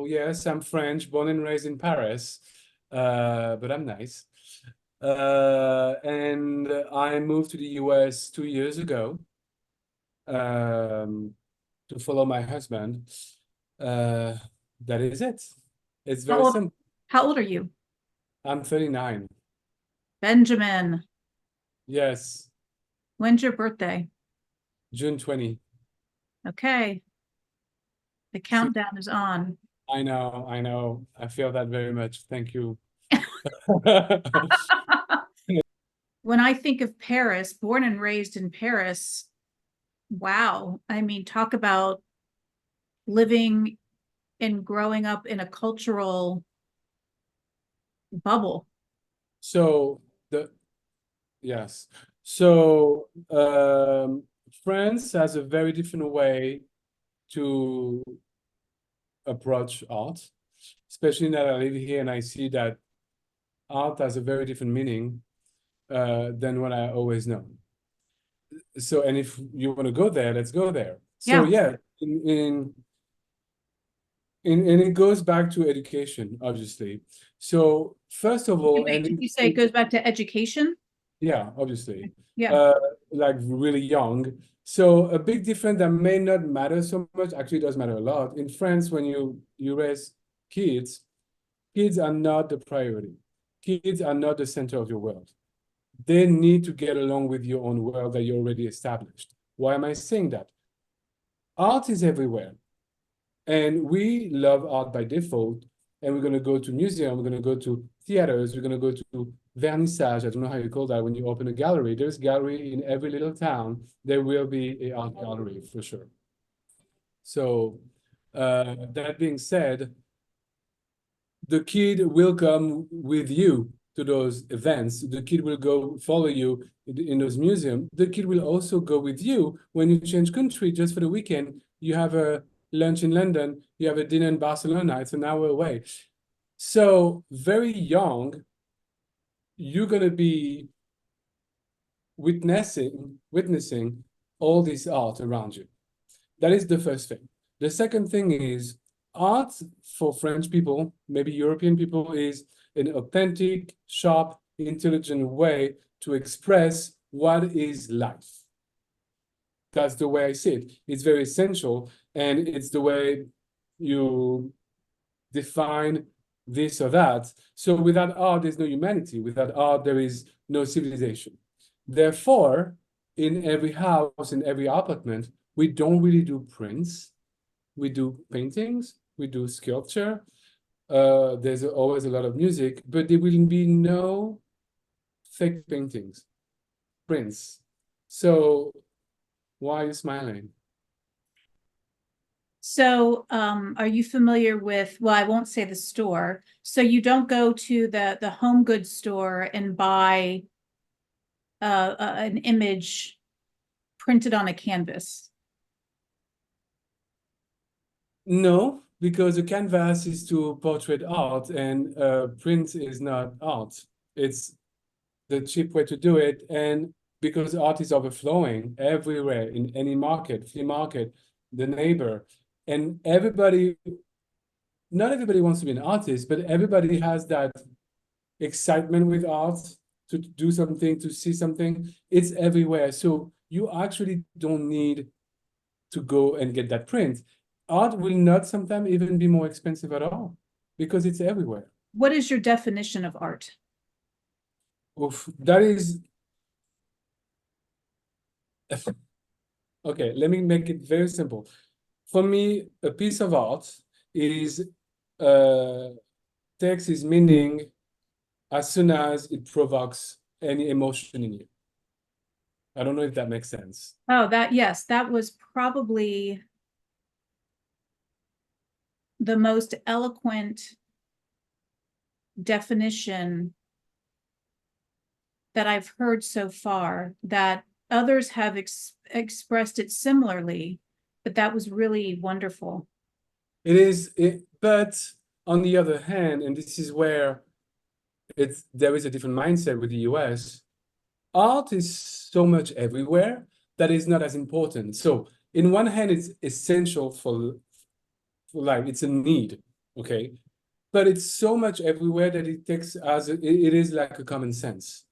yes, I'm French, born and raised in Paris, but I'm nice. And I moved to the US 2 years ago to follow my husband. Uh, that is it. It's How very old, simple. how old are you? I'm 39. Benjamin, Yes, when's your birthday? June 20. Okay, the See, countdown is on. I know, I know. I feel that very much. Thank you. When I think of Paris, born and raised in Paris, wow. I mean, talk about living and growing up in a cultural bubble. So the yes. So France has a very different way to approach art, especially now that I live here and I see that art has a very different meaning than what I always know. So, and if you want to go there, let's go there. So Yeah. yeah, and it goes back to education, obviously. So first of all, Wait, did you say it goes back to education? yeah, obviously, Yeah. uh, like really young. So a big difference that may not matter so much, actually does matter a lot. In France, when you raise kids, kids are not the priority. Kids are not the center of your world. They need to get along with your own world that you already established. Why am I saying that? Art is everywhere. And we love art by default. And we're going to go to museum, we're going to go to theaters, we're going to go to vernissage. I don't know how you call that when you open a gallery. There's a gallery in every little town. There will be an art gallery for sure. So that being said, the kid will come with you to those events. The kid will go follow you in those museums. The kid will also go with you when you change country just for the weekend. You have a lunch in London, you have a dinner in Barcelona, it's an hour away. So very young, you're gonna be witnessing all this art around you. That is the first thing. The second thing is art for French people, maybe European people, is an authentic, sharp, intelligent way to express what is life. That's the way I see it. It's very essential, and it's the way you define this or that. So without art, there's no humanity. Without art, there is no civilization. Therefore, in every house, in every apartment, we don't really do prints. We do paintings, we do sculpture. There's always a lot of music, but there will be no fake paintings, prints. So why are you smiling? So, are you familiar with, well, I won't say the store. So you don't go to the home goods store and buy an image printed on a canvas. No, because a canvas is to portrait art and print is not art. It's the cheap way to do it. And because art is overflowing everywhere in any market, flea market, the neighbor, and everybody, not everybody wants to be an artist, but everybody has that excitement with art to do something, to see something. It's everywhere. So you actually don't need to go and get that print. Art will not sometimes even be more expensive at all because it's everywhere. What is your definition of art? Oof, that is okay. Let me make it very simple. For me, a piece of art is takes its meaning as soon as it provokes any emotion in you. I don't know if that makes sense. Oh, yes, that was probably the most eloquent definition that I've heard so far, that others have expressed it similarly, but that was really wonderful. It is, but on the other hand, and this is where there is a different mindset with the US, art is so much everywhere that is not as important. So in one hand, it's essential for life. It's a need. okay? But it's so much everywhere that it takes as it is like a common sense.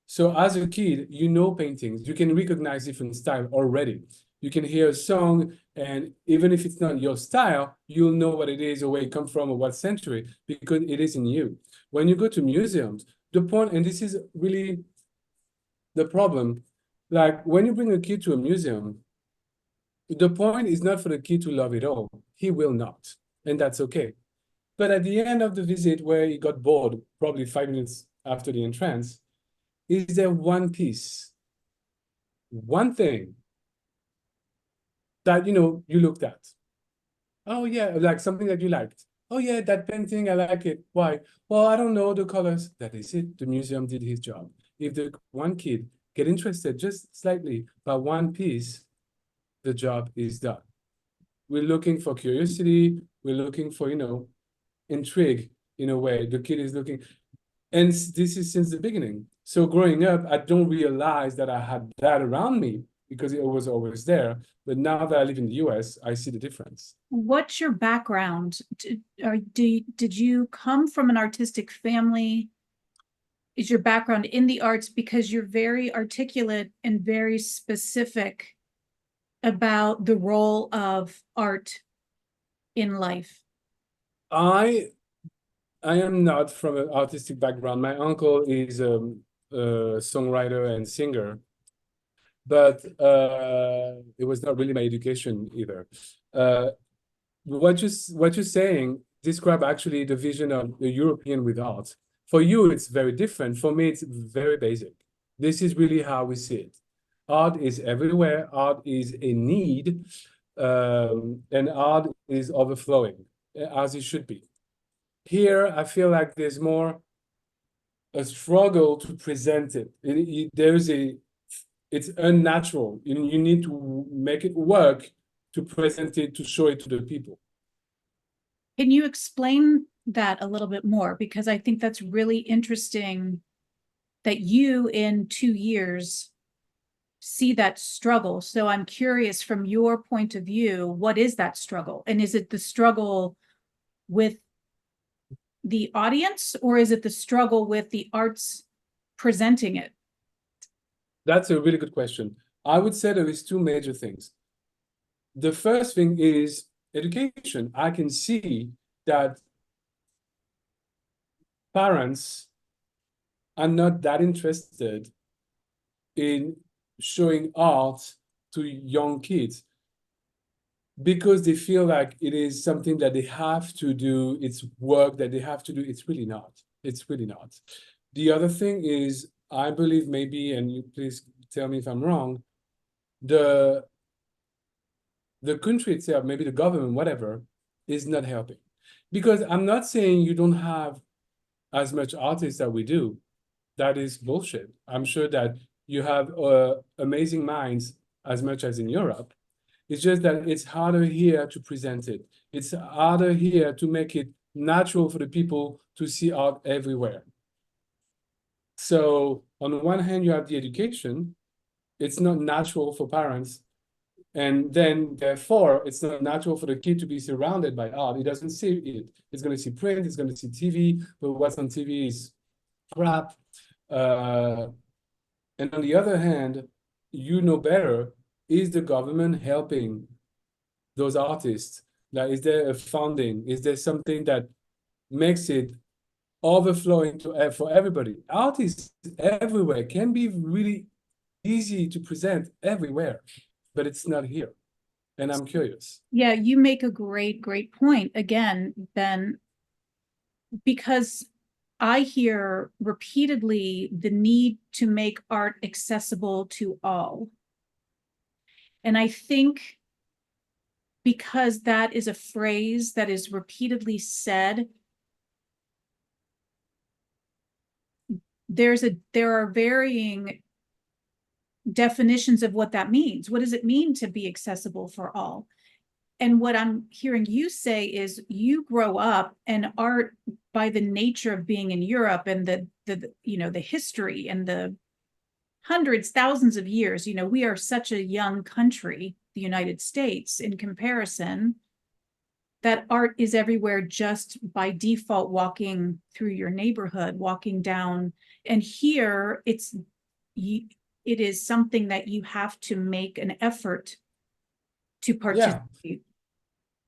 So as a kid, you know paintings, you can recognize different style already. You can hear a song, and even if it's not your style, you'll know what it is or where it comes from or what century, because it is in you. When you go to museums, the point, and this is really the problem, like when you bring a kid to a museum, the point is not for the kid to love it all. He will not, and that's okay. But at the end of the visit, where he got bored, probably 5 minutes after the entrance, is there one piece, one thing that you looked at? Oh yeah, like something that you liked. Oh yeah, that painting, I like it. Why? Well, I don't know the colors. That is it. The museum did his job. If the one kid get interested just slightly by one piece, the job is done. We're looking for curiosity. We're looking for, intrigue in a way. The kid is looking, and this is since the beginning. So growing up, I don't realize that I had that around me because it was always there. But now that I live in the US, I see the difference. What's your background? Did you come from an artistic family? Is your background in the arts? Because you're very articulate and very specific about the role of art in life. I I am not from an artistic background. My uncle is a songwriter and singer, but it was not really my education either. Uh, what you're saying describe actually the vision of the European with art. For you, it's very different. For me, it's very basic. This is really how we see it. Art is everywhere. Art is a need, and art is overflowing, as it should be. Here, I feel like there's more a struggle to present it. It's unnatural. You need to make it work to present it, to show it to the people. Can you explain that a little bit more? Because I think that's really interesting that you in 2 years see that struggle. So I'm curious from your point of view, what is that struggle? And is it the struggle with the audience, or is it the struggle with the arts presenting it? That's a really good question. I would say there is two major things. The first thing is education. I can see that parents are not that interested in showing art to young kids because they feel like it is something that they have to do. It's work that they have to do. It's really not. It's really not. The other thing is, I believe maybe, and you please tell me if I'm wrong, the country itself, maybe the government, whatever, is not helping. Because I'm not saying you don't have as much artists that we do. That is bullshit. I'm sure that you have amazing minds as much as in Europe. It's just that it's harder here to present it. It's harder here to make it natural for the people to see art everywhere. So on one hand, you have the education. It's not natural for parents. And then therefore, it's not natural for the kid to be surrounded by art. He doesn't see it. He's going to see print, he's going to see TV, but what's on TV is crap. And on the other hand, you know better, is the government helping those artists? Like, is there a funding? Is there something that makes it overflowing to for everybody? Artists everywhere can be really easy to present everywhere, but it's not here. And I'm curious. Yeah, you make a great point. Again, Ben, because I hear repeatedly the need to make art accessible to all. And I think because that is a phrase that is repeatedly said, there are varying definitions of what that means. What does it mean to be accessible for all? And what I'm hearing you say is you grow up and art, by the nature of being in Europe and the history and the hundreds, thousands of years, we are such a young country, the United States, in comparison. that art is everywhere just by default, walking through your neighborhood, walking down. And here it is something that you have to make an effort to Yeah, participate.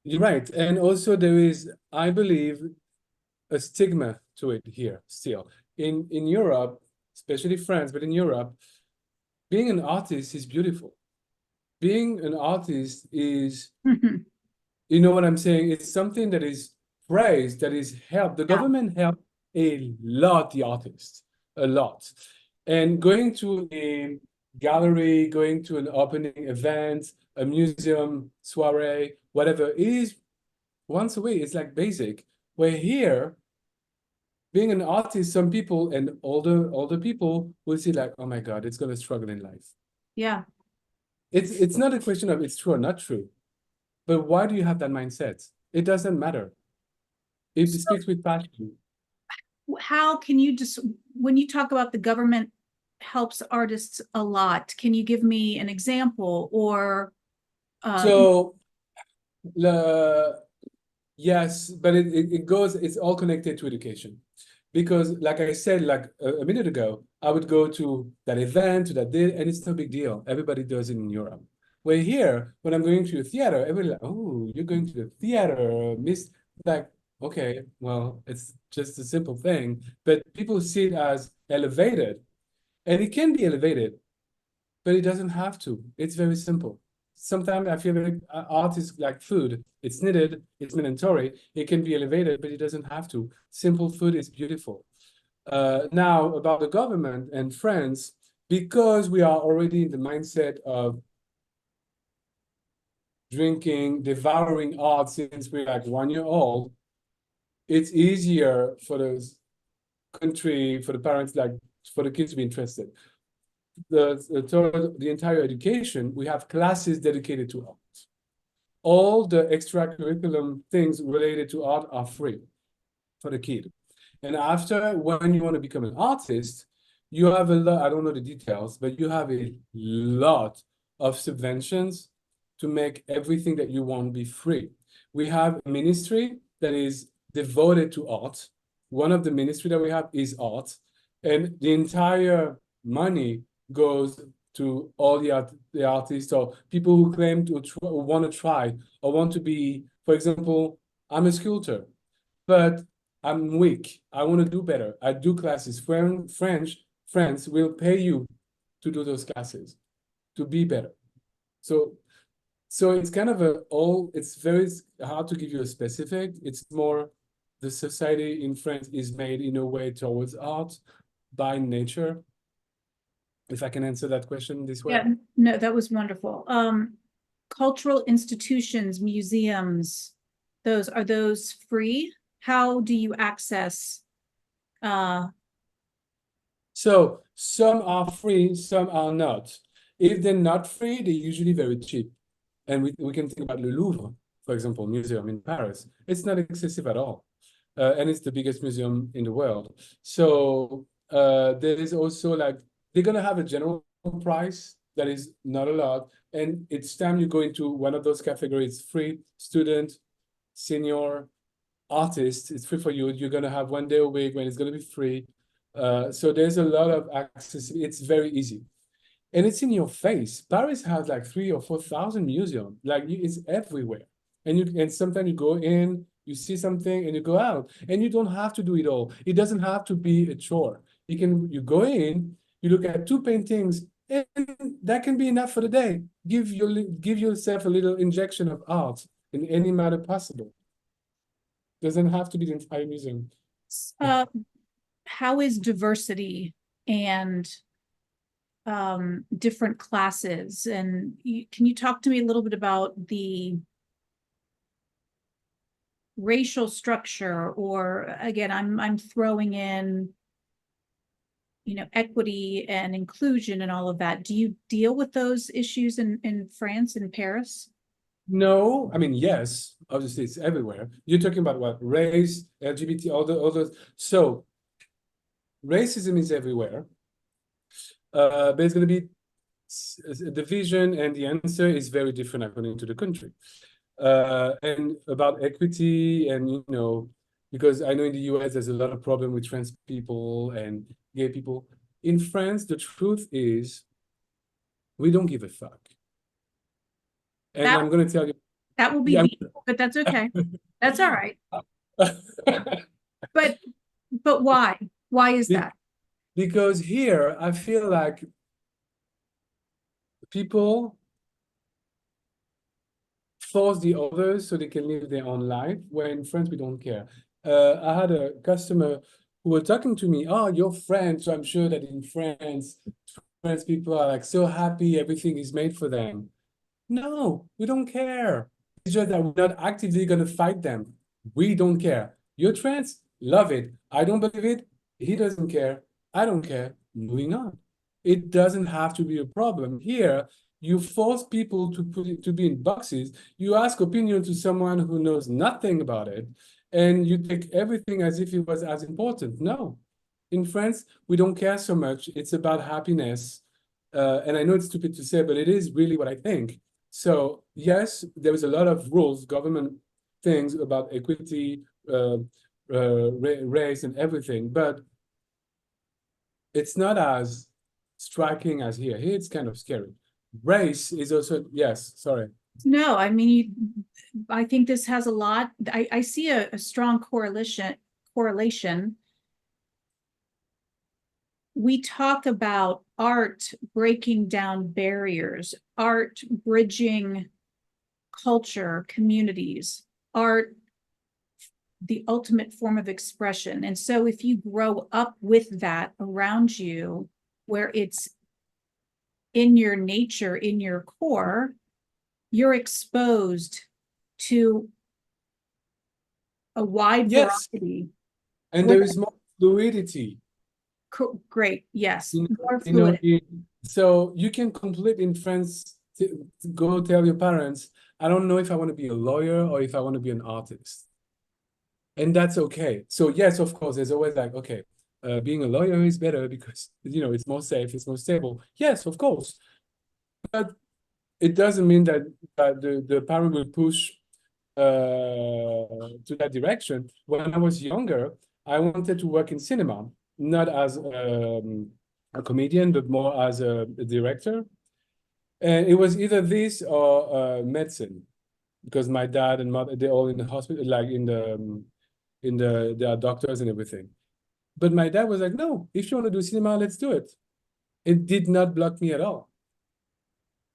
you're right. And also there is, I believe, a stigma to it here still. In Europe, especially France, but in Europe, being an artist is beautiful. Being an artist is, you know what I'm saying? It's something that is praised, that is helped. The Yeah, government helped a lot the artists, a lot. And going to a gallery, going to an opening event, a museum, soiree, whatever, is once a week. It's like basic. Where here, being an artist, some people and older people will see like, oh my God, it's gonna struggle in life. yeah. It's not a question of it's true or not true, but why do you have that mindset? It doesn't matter. It So speaks with passion. how can you just, when you talk about the government helps artists a lot, can you give me an example or uh So the yes, but it goes, it's all connected to education. Because like I said, like a minute ago, I would go to that event, to that day, and it's no big deal. Everybody does it in Europe. Where here, when I'm going to a theater, everybody like, oh, you're going to the theater, miss, like, okay, well, it's just a simple thing, but people see it as elevated, and it can be elevated, but it doesn't have to. It's very simple. Sometimes I feel like art is like food. It's needed, it's mandatory. It can be elevated, but it doesn't have to. Simple food is beautiful. Now, about the government and France, because we are already in the mindset of drinking, devouring art since we're like 1 year old, it's easier for the country, for the parents, like for the kids to be interested. The entire education, we have classes dedicated to art. All the extracurriculum things related to art are free for the kid. And after, when you want to become an artist, you have a lot, I don't know the details, but you have a lot of subventions to make everything that you want be free. We have a ministry that is devoted to art. One of the ministry that we have is art. And the entire money goes to all the artists or people who claim to want to try or want to be, for example, I'm a sculptor, but I'm weak. I want to do better. I do classes. Friends will pay you to do those classes, to be better. So it's kind of it's very hard to give you a specific. It's more the society in France is made in a way towards art by nature. If I can answer that question this way. yeah, no, that was wonderful. Cultural institutions, museums, are those free? How do you access uh So some are free, some are not. If they're not free, they're usually very cheap. And we can think about the Louvre, for example, museum in Paris. It's not excessive at all. And it's the biggest museum in the world. So there is also like, they're gonna have a general price that is not a lot. And it's time you go into one of those categories, free, student, senior, artist, it's free for you. You're gonna have 1 day a week when it's gonna be free. So there's a lot of access. It's very easy. And it's in your face. Paris has like 3 or 4 thousand museums. Like it's everywhere. And sometimes you go in, you see something, and you go out. And you don't have to do it all. It doesn't have to be a chore. You go in, you look at 2 paintings, and that can be enough for the day. Give yourself a little injection of art in any manner possible. Doesn't have to be the entire museum. uh how is diversity and different classes, and can you talk to me a little bit about the racial structure, or again, I'm throwing in, equity and inclusion and all of that. Do you deal with those issues in France, in Paris? No, I mean, yes, obviously it's everywhere. You're talking about what? Race, LGBT, all those. So racism is everywhere. But it's going to be the vision and the answer is very different according to the country. and about equity and, because I know in the US there's a lot of problem with trans people and gay people. In France, the truth is we don't give a fuck. And That I'm going to tell you, that will be yeah, deep, but that's okay. That's all right. But why? Why is that? because here I feel like people force the others so they can live their own life, where in France we don't care. I had a customer who was talking to me, oh, you're French, so I'm sure that in France, French people are like so happy, everything is made for them. No, we don't care. It's just that we're not actively going to fight them. We don't care. You're trans, love it. I don't believe it. He doesn't care. I don't care. Moving on. It doesn't have to be a problem. Here, you force people to be in boxes. You ask opinion to someone who knows nothing about it, and you take everything as if it was as important. No. In France, we don't care so much. It's about happiness. And I know it's stupid to say, but it is really what I think. So yes, there was a lot of rules, government things about equity, race, and everything, but it's not as striking as here. Here it's kind of scary. Race is also, yes, sorry. No, I mean, I think this has a lot. I see a strong correlation. We talk about art breaking down barriers, art bridging culture, communities, art, the ultimate form of expression. And so if you grow up with that around you, where it's in your nature, in your core, you're exposed to a wide Yes, variety. and there is more fluidity. Great, yes, You more you know, fluid. so you can complete in France, to go tell your parents, I don't know if I want to be a lawyer or if I want to be an artist. And that's okay. So yes, of course, there's always like, okay, being a lawyer is better because, it's more safe, it's more stable. Yes, of course. But it doesn't mean that, the parent will push to that direction. When I was younger, I wanted to work in cinema, not as a comedian, but more as a director. And it was either this or medicine, because my dad and mother, they're all in the hospital, like they are doctors and everything. But my dad was like, no, if you want to do cinema, let's do it. It did not block me at all.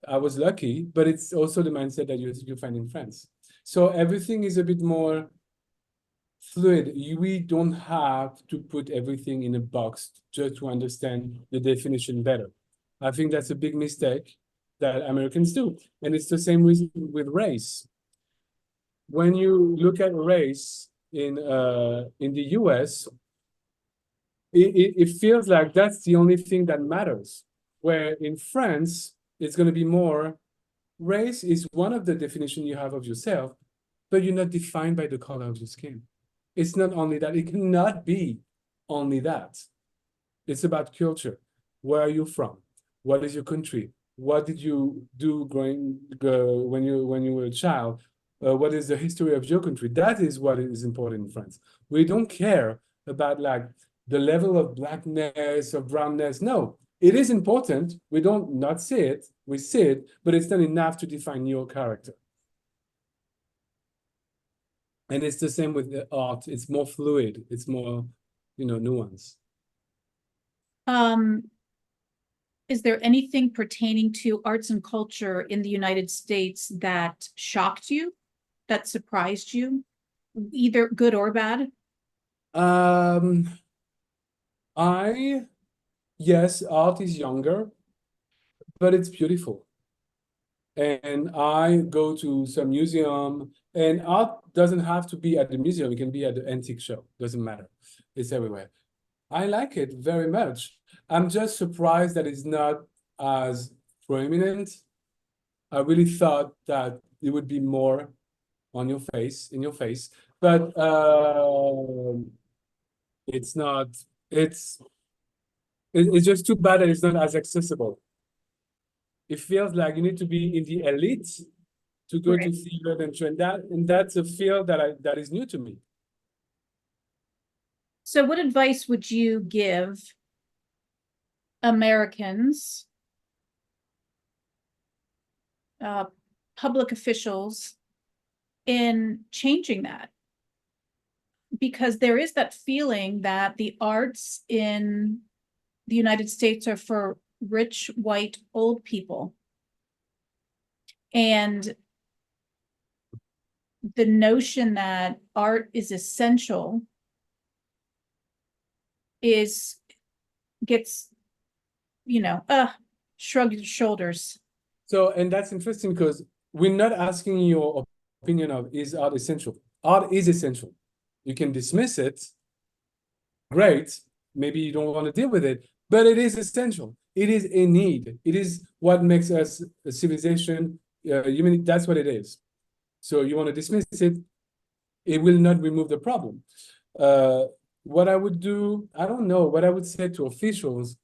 I was lucky, but it's also the mindset that you find in France. So everything is a bit more fluid. We don't have to put everything in a box just to understand the definition better. I think that's a big mistake that Americans do. And it's the same reason with race. When you look at race in the US, it feels like that's the only thing that matters. Where in France, it's going to be more, race is one of the definitions you have of yourself, but you're not defined by the color of your skin. It's not only that. It cannot be only that. It's about culture. Where are you from? What is your country? What did you do when you were a child? What is the history of your country? That is what is important in France. We don't care about like the level of blackness or brownness. No, it is important. We don't not see it. We see it, but it's not enough to define your character. And it's the same with the art. It's more fluid. It's more, nuance. Um, is there anything pertaining to arts and culture in the United States that shocked you, that surprised you, either good or bad? Um, yes, art is younger, but it's beautiful. And I go to some museum, and art doesn't have to be at the museum. It can be at the antique show. Doesn't matter. It's everywhere. I like it very much. I'm just surprised that it's not as prominent. I really thought that it would be more on your face, in your face, but it's not. It's just too bad that it's not as accessible. It feels like you need to be in the elite to go to theater and train that, and that's a field that is new to me. So what advice would you give Americans, public officials, in changing that? Because there is that feeling that the arts in the United States are for rich, white, old people. And the notion that art is essential gets, shrug your shoulders. So, and that's interesting because we're not asking your opinion of is art essential. Art is essential. You can dismiss it. Great. Maybe you don't want to deal with it, but it is essential. It is a need. It is what makes us a civilization. Human, that's what it is. So you want to dismiss it, it will not remove the problem. What I would do, I don't know, what I would say to officials,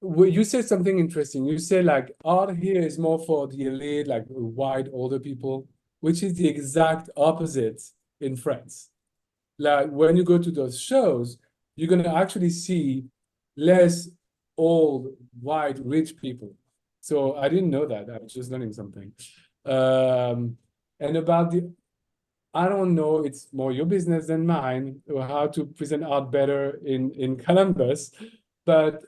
you said something interesting. You said like art here is more for the elite, like white older people, which is the exact opposite in France. Like when you go to those shows, you're gonna actually see less old, white, rich people. So I didn't know that. I was just learning something. And about I don't know, it's more your business than mine, or how to present art better in Columbus, but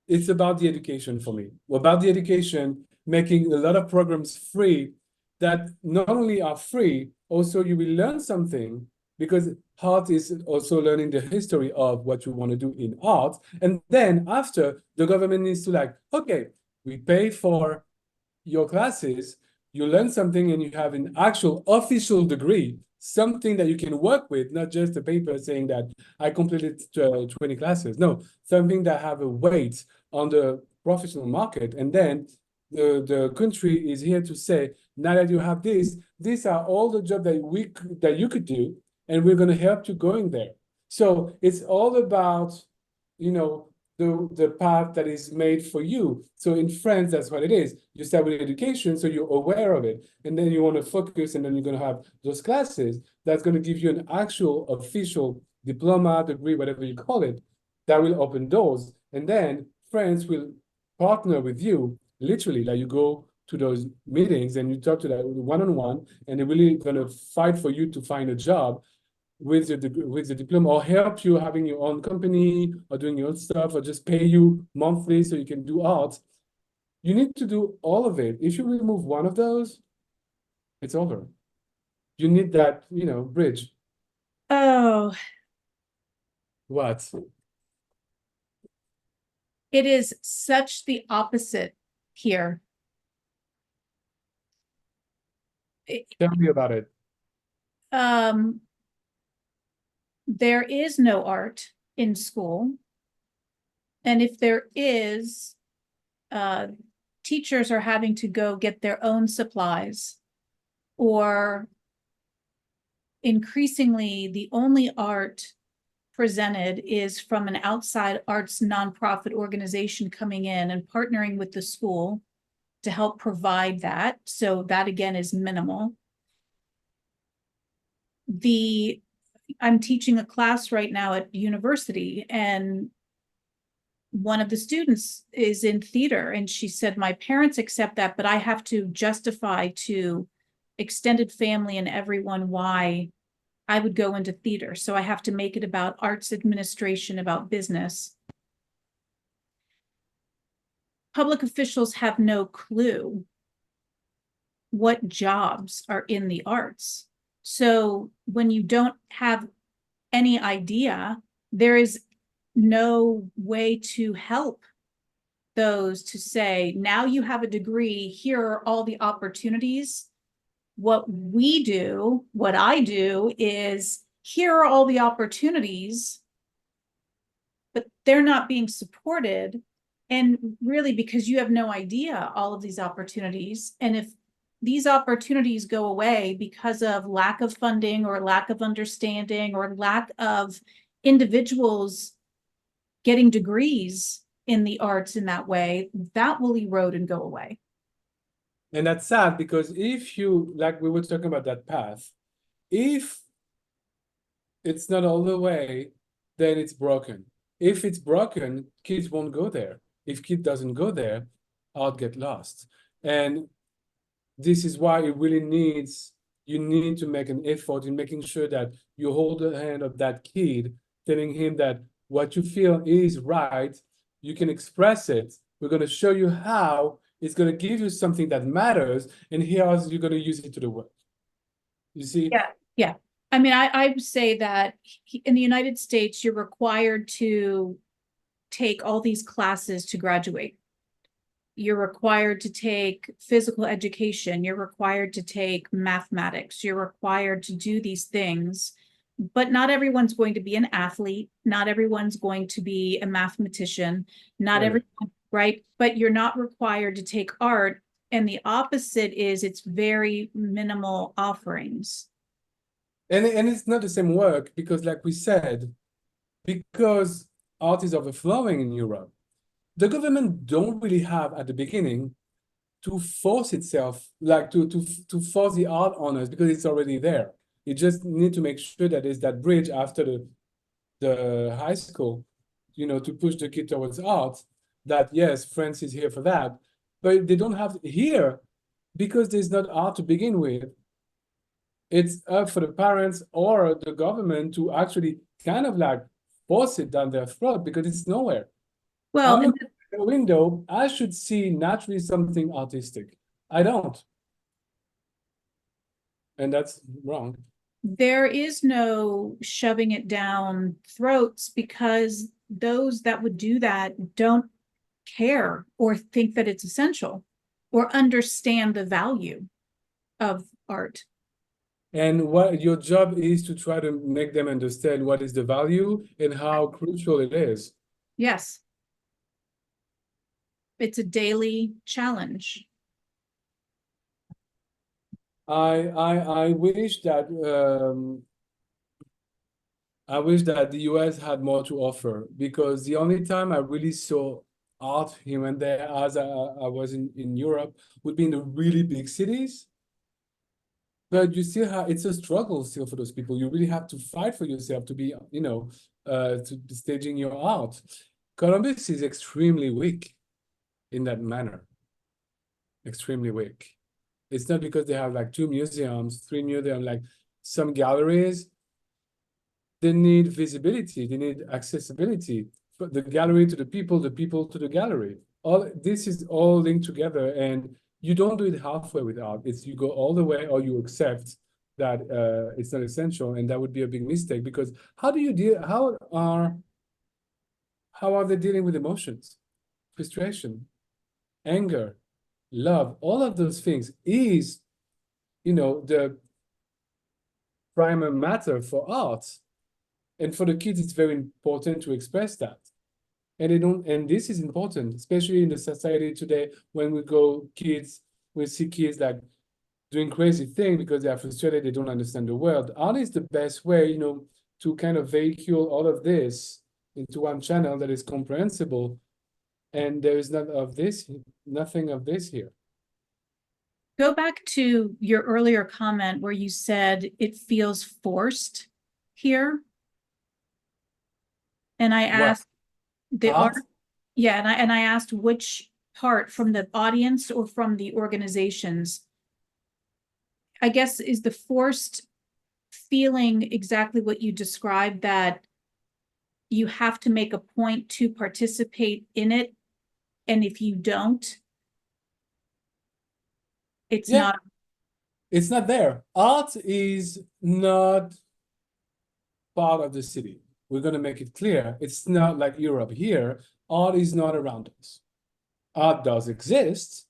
it's about the education for me. About the education, making a lot of programs free that not only are free, also you will learn something, because art is also learning the history of what you want to do in art. And then after, the government needs to like, okay, we pay for your classes, you learn something and you have an actual official degree, something that you can work with, not just a paper saying that I completed 20 classes. No, something that have a weight on the professional market. And then the country is here to say, now that you have this, these are all the jobs that you could do, and we're going to help you going there. So it's all about, the path that is made for you. So in France, that's what it is. You start with education, so you're aware of it. And then you want to focus, and then you're going to have those classes that's going to give you an actual official diploma, degree, whatever you call it, that will open doors. And then France will partner with you, literally, like you go to those meetings and you talk to that one-on-one, and they're really going to fight for you to find a job with the diploma, or help you having your own company or doing your own stuff, or just pay you monthly so you can do art. You need to do all of it. If you remove one of those, it's over. You need that, bridge. Oh, What? it is such the opposite here. Tell me about it. There is no art in school. And if there is, teachers are having to go get their own supplies, or increasingly the only art presented is from an outside arts nonprofit organization coming in and partnering with the school to help provide that. So that again is minimal. I'm teaching a class right now at university, and one of the students is in theater, and she said, my parents accept that, but I have to justify to extended family and everyone why I would go into theater. So I have to make it about arts administration, about business. Public officials have no clue what jobs are in the arts. So when you don't have any idea, there is no way to help those to say, now you have a degree, here are all the opportunities. What I do is, here are all the opportunities, but they're not being supported. And really, because you have no idea all of these opportunities. And if these opportunities go away because of lack of funding, or lack of understanding, or lack of individuals getting degrees, in the arts in that way, that will erode and go away. And that's sad because if you, like we were talking about that path, if it's not all the way, then it's broken. If it's broken, kids won't go there. If kid doesn't go there, art get lost. And this is why it really needs, you need to make an effort in making sure that you hold the hand of that kid, telling him that what you feel is right, you can express it. We're going to show you how. It's going to give you something that matters, and here's you're going to use it to the work. You see? Yeah, yeah. I mean, I would say that in the United States, you're required to take all these classes to graduate. You're required to take physical education. You're required to take mathematics. You're required to do these things, but not everyone's going to be an athlete. Not everyone's going to be a mathematician. Not Right. everyone, right? But you're not required to take art. And the opposite is it's very minimal offerings. And it's not the same work because, like we said, because art is overflowing in Europe, the government don't really have at the beginning to force itself, like to force the art on us because it's already there. You just need to make sure that there's that bridge after the high school, you know, to push the kid towards art. That yes, France is here for that, but they don't have here because there's not art to begin with. It's up for the parents or the government to actually kind of like force it down their throat because it's nowhere. Well, I'm looking at the window, I should see naturally something artistic. I don't. And that's wrong. there is no shoving it down throats because those that would do that don't care or think that it's essential or understand the value of art. And what your job is to try to make them understand what is the value and how crucial it is. Yes, it's a daily challenge. I wish that the US had more to offer because the only time I really saw art here and there as I was in Europe would be in the really big cities. But you still have, it's a struggle still for those people. You really have to fight for yourself to be, you know, to be staging your art. Columbus is extremely weak in that manner, extremely weak. It's not because they have like 2 museums, 3 museums, like some galleries, they need visibility, they need accessibility. But the gallery to the people to the gallery. All this is all linked together, and you don't do it halfway with art. It's you go all the way, or you accept that it's not essential, and that would be a big mistake because how do you deal? How are they dealing with emotions, frustration, anger, love? All of those things is, you know, the primer matter for art. And for the kids, it's very important to express that. And they don't, and this is important, especially in the society today when we see kids like doing crazy things because they are frustrated, they don't understand the world. Art is the best way, you know, to kind of vehicle all of this into one channel that is comprehensible. And there is nothing of this here. Go back to your earlier comment where you said it feels forced here. And I asked the art, Art, yeah, and I asked which part from the audience or from the organizations. I guess is the forced feeling exactly what you described, that you have to make a point to participate in it, and if you don't, it's yeah, not. it's not there. Art is not part of the city. We're going to make it clear. It's not like Europe here. Art is not around us. Art does exist,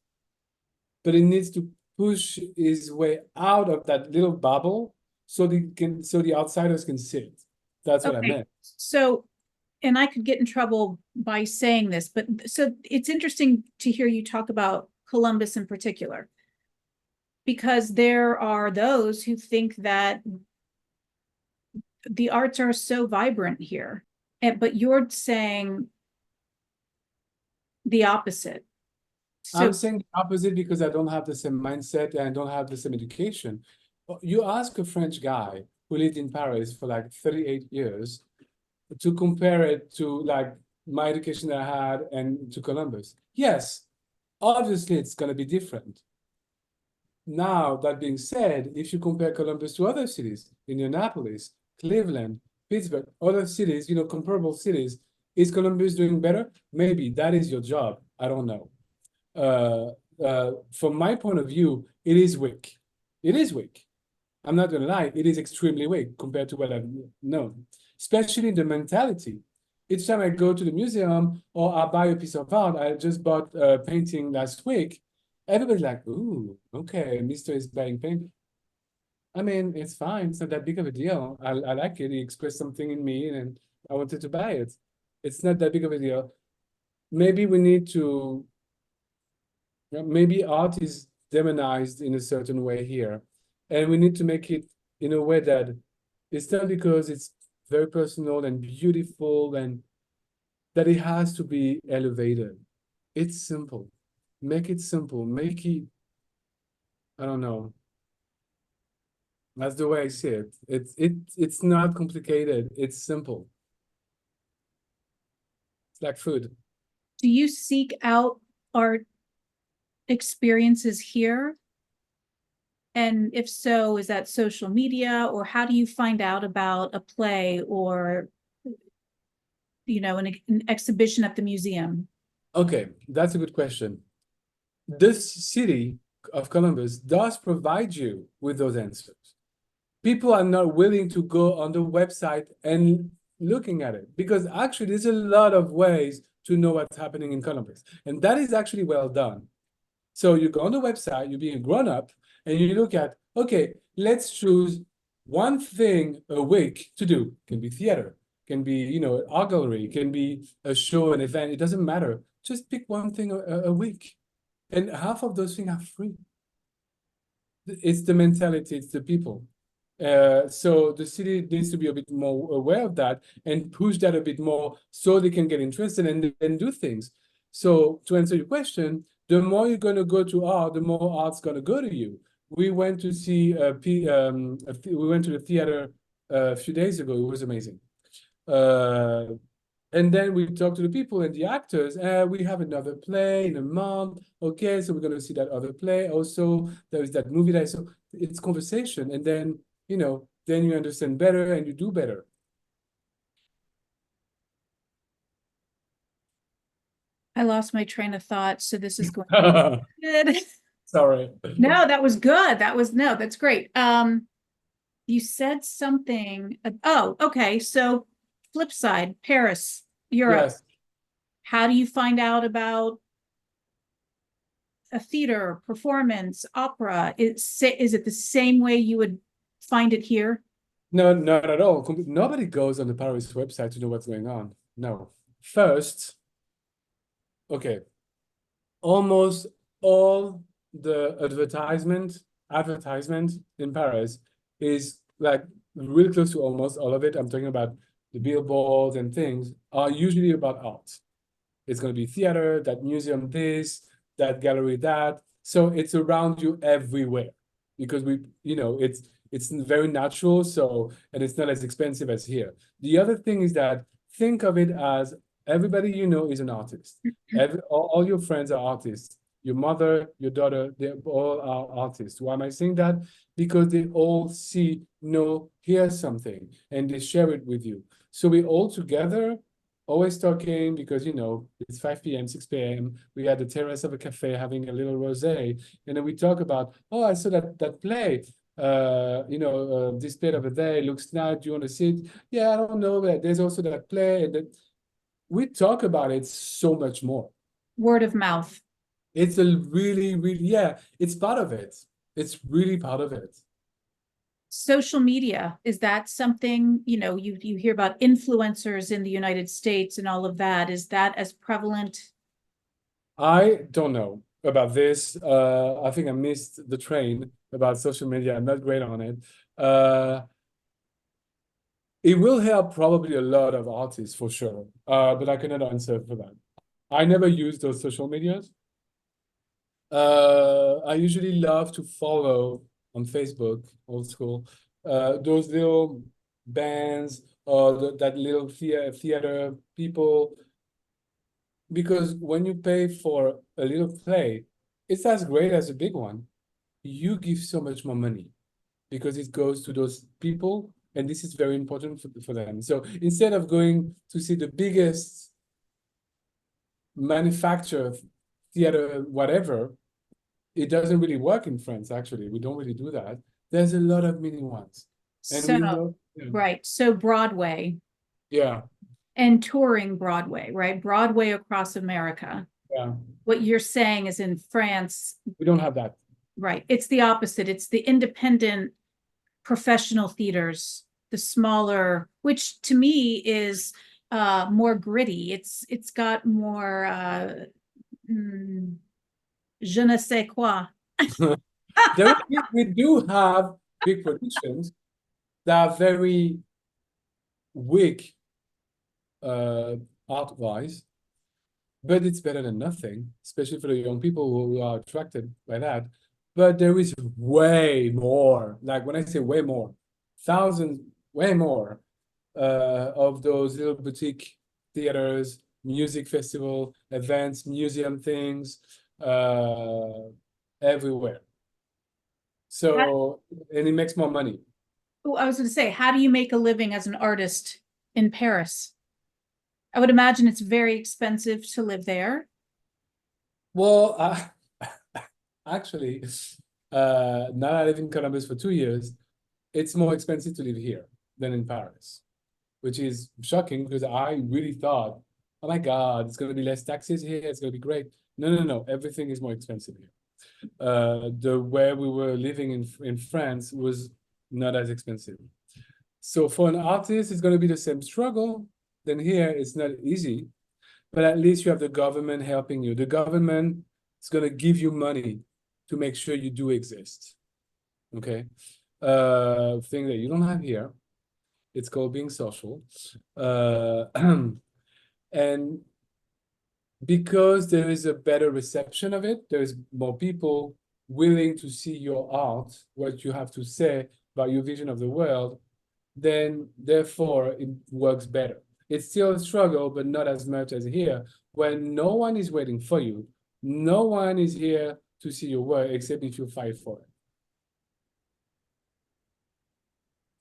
but it needs to push its way out of that little bubble so the outsiders can see it. That's what I Okay, meant. so, and I could get in trouble by saying this, but so it's interesting to hear you talk about Columbus in particular, because there are those who think that the arts are so vibrant here. But you're saying the opposite. So I'm saying the opposite because I don't have the same mindset and I don't have the same education. You ask a French guy who lived in Paris for like 38 years to compare it to like my education that I had and to Columbus. Yes, obviously it's going to be different. Now, that being said, if you compare Columbus to other cities, Indianapolis, Cleveland, Pittsburgh, other cities, comparable cities, is Columbus doing better? Maybe that is your job. I don't know. From my point of view, it is weak. It is weak. I'm not gonna lie, it is extremely weak compared to what I've known, especially the mentality. Each time I go to the museum or I buy a piece of art, I just bought a painting last week. Everybody's like, "Ooh, okay, Mr. is buying paint." I mean, it's fine. It's not that big of a deal. I like it. He expressed something in me, and I wanted to buy it. It's not that big of a deal. Maybe we need to. Maybe art is demonized in a certain way here, and we need to make it in a way that it's not because it's very personal and beautiful and that it has to be elevated. It's simple. Make it simple. Make it, I don't know. That's the way I see it. It's not complicated. It's simple. It's like food. do you seek out art experiences here? And if so, is that social media, or how do you find out about a play or, an exhibition at the museum? Okay, that's a good question. This city of Columbus does provide you with those answers. People are not willing to go on the website and looking at it because actually there's a lot of ways to know what's happening in Columbus. And that is actually well done. So you go on the website, you being a grown up, and you look at, okay, let's choose one thing a week to do. Can be theater, can be, art gallery, can be a show, an event. It doesn't matter. Just pick one thing a week. And half of those things are free. It's the mentality, it's the people. So the city needs to be a bit more aware of that and push that a bit more so they can get interested and do things. So to answer your question, the more you're going to go to art, the more art's going to go to you. We went to see we went to the theater a few days ago. It was amazing. And then we talk to the people and the actors. We have another play in a month. Okay, so we're going to see that other play. Also, there is that movie that I saw. It's conversation, and then then you understand better and you do better. I lost my train of thought, so this is going to be good. Sorry. No, that was good. No, that's great. You said something. Oh, okay. So flip side, Paris, Europe. Yes. How do you find out about a theater, performance, opera? Is it the same way you would find it here? No, not at all. Nobody goes on the Paris website to know what's going on. No. First, okay, almost all the advertisement in Paris is like really close to almost all of it. I'm talking about the billboards and things are usually about art. It's going to be theater, that museum this, that gallery that. So it's around you everywhere because it's very natural. So, and it's not as expensive as here. The other thing is that think of it as everybody is an artist. All your friends are artists. Your mother, your daughter, they all are artists. Why am I saying that? Because they all see, hear something, and they share it with you. So we all together always talking because it's 5 p.m., 6 p.m. We at the terrace of a cafe having a little rosé, and then we talk about, oh, I saw that play. This play of a day looks nice. Do you want to see it? Yeah, I don't know, but there's also that play, and then we talk about it so much more. Word of mouth. It's a really, really, yeah, it's part of it. It's really part of it. Social media, is that something, you hear about influencers in the United States and all of that. Is that as prevalent? I don't know about this. I think I missed the train about social media. I'm not great on it. It will help probably a lot of artists for sure, but I cannot answer for that. I never use those social medias. I usually love to follow on Facebook, old school, those little bands or that little theater people, because when you pay for a little play, it's as great as a big one. You give so much more money because it goes to those people, and this is very important for them. So instead of going to see the biggest manufacturer, theater, whatever, it doesn't really work in France, actually. We don't really do that. There's a lot of mini ones. And So, we know, yeah, right, so Broadway yeah, and touring Broadway, right? Broadway across America. yeah. What you're saying is in France, We don't have that. right? It's the opposite. It's the independent professional theaters, the smaller, which to me is more gritty. It's got more je ne sais quoi. We do have big productions that are very weak art-wise, but it's better than nothing, especially for the young people who are attracted by that. But there is way more, like when I say way more, thousands, way more of those little boutique theaters, music festival, events, museum things, everywhere. So, and it makes more money. Oh, I was going to say, how do you make a living as an artist in Paris? I would imagine it's very expensive to live there. Well, actually, now I live in Columbus for 2 years, it's more expensive to live here than in Paris, which is shocking because I really thought, oh my God, it's going to be less taxes here. It's going to be great. No, no, no. Everything is more expensive here. The where we were living in France was not as expensive. So for an artist, it's going to be the same struggle. Then here, it's not easy, but at least you have the government helping you. The government is going to give you money to make sure you do exist. Okay, thing that you don't have here. It's called being social, and because there is a better reception of it, there's more people willing to see your art, what you have to say about your vision of the world, then therefore it works better. It's still a struggle, but not as much as here, when no one is waiting for you. No one is here to see your work except if you fight for it.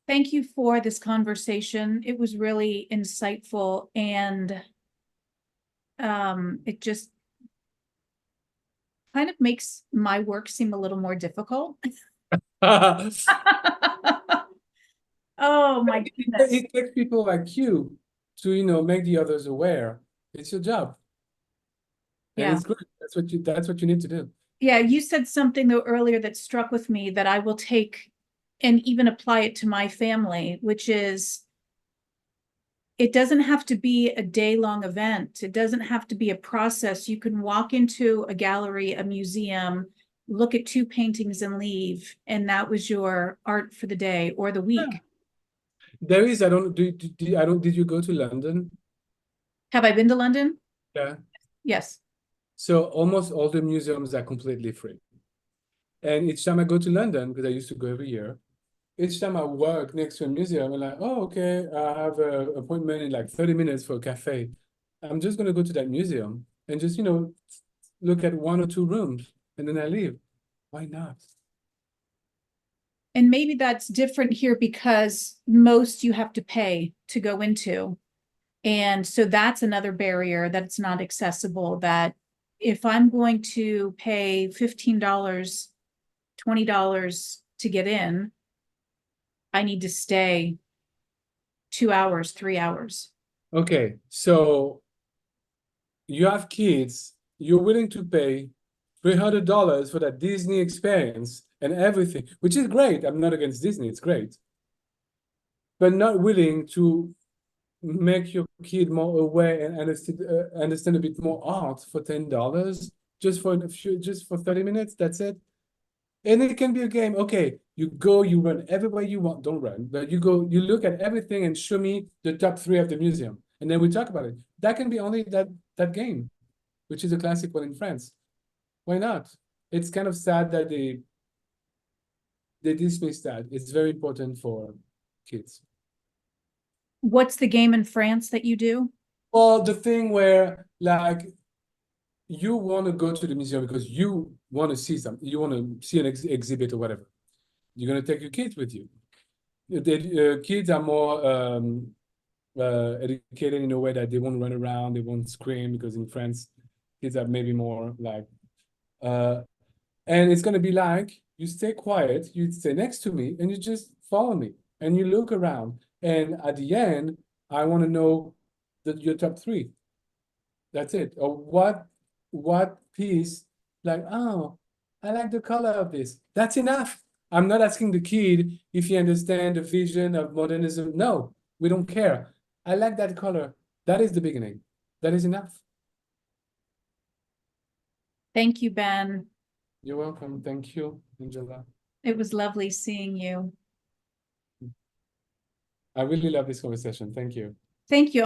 Thank you for this conversation. It was really insightful, and it just kind of makes my work seem a little more difficult. Oh my goodness. It takes people like you to, make the others aware. It's your job. And Yeah. it's good. That's what you need to do. Yeah, you said something though earlier that struck with me that I will take and even apply it to my family, which is it doesn't have to be a day-long event. It doesn't have to be a process. You can walk into a gallery, a museum, look at two paintings and leave, and that was your art for the day or the week. Yeah. There is, I don't, did you go to London? Have I been to London? Yeah. Yes. So almost all the museums are completely free. And each time I go to London, because I used to go every year, each time I work next to a museum, I'm like, oh, okay, I have an appointment in like 30 minutes for a cafe. I'm just going to go to that museum and just, look at one or two rooms and then I leave. Why not? And maybe that's different here because most you have to pay to go into. And so that's another barrier that it's not accessible, that if I'm going to pay $15, $20 to get in, I need to stay 2 hours, 3 hours. Okay, so you have kids, you're willing to pay $300 for that Disney experience and everything, which is great. I'm not against Disney, it's great. But not willing to make your kid more aware and understand a bit more art for $10 just for just for 30 minutes. That's it. And it can be a game. Okay, you go, you run everywhere you want. Don't run, but you go, you look at everything and show me the top 3 of the museum, and then we talk about it. That can be only that game. which is a classic one in France. Why not? It's kind of sad that they dismiss that. It's very important for kids. What's the game in France that you do? Well, the thing where like you want to go to the museum because you want to see something, you want to see an exhibit or whatever. You're going to take your kids with you. The kids are more educated in a way that they won't run around, they won't scream, because in France, kids are maybe more like, and it's going to be like, you stay quiet, you stay next to me, and you just follow me, and you look around. And at the end, I want to know your top three. That's it. Or what piece, like, oh, I like the color of this. That's enough. I'm not asking the kid if he understands the vision of modernism. No, we don't care. I like that color. That is the beginning. That is enough. Thank you, Ben. You're welcome. Thank you, Angela. It was lovely seeing you. I really love this conversation. Thank you. Thank you.